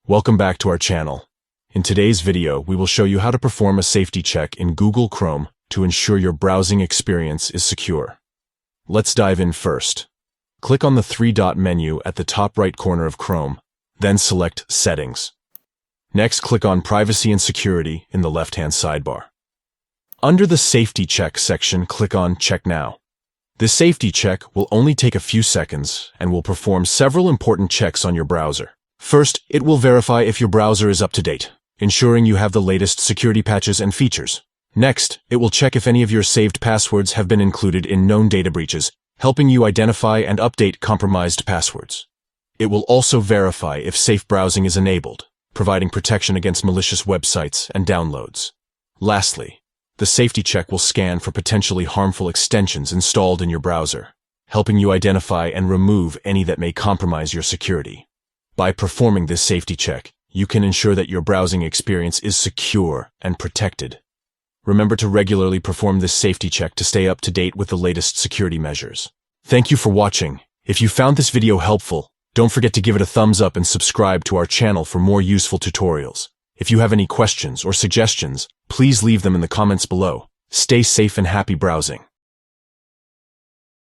Welcome back to our channel. In today's video, we will show you how to perform a safety check in Google Chrome to ensure your browsing experience is secure. Let's dive in first. Click on the three-dot menu at the top right corner of Chrome, then select Settings. Next, click on Privacy and Security in the left-hand sidebar. Under the Safety Check section, click on Check Now. This safety check will only take a few seconds and will perform several important checks on your browser. First, it will verify if your browser is up to date, ensuring you have the latest security patches and features. Next, it will check if any of your saved passwords have been included in known data breaches, helping you identify and update compromised passwords. It will also verify if safe browsing is enabled, providing protection against malicious websites and downloads. Lastly, the safety check will scan for potentially harmful extensions installed in your browser, helping you identify and remove any that may compromise your security. By performing this safety check, you can ensure that your browsing experience is secure and protected. Remember to regularly perform this safety check to stay up to date with the latest security measures. Thank you for watching. If you found this video helpful, don't forget to give it a thumbs up and subscribe to our channel for more useful tutorials. If you have any questions or suggestions, please leave them in the comments below. Stay safe and happy browsing.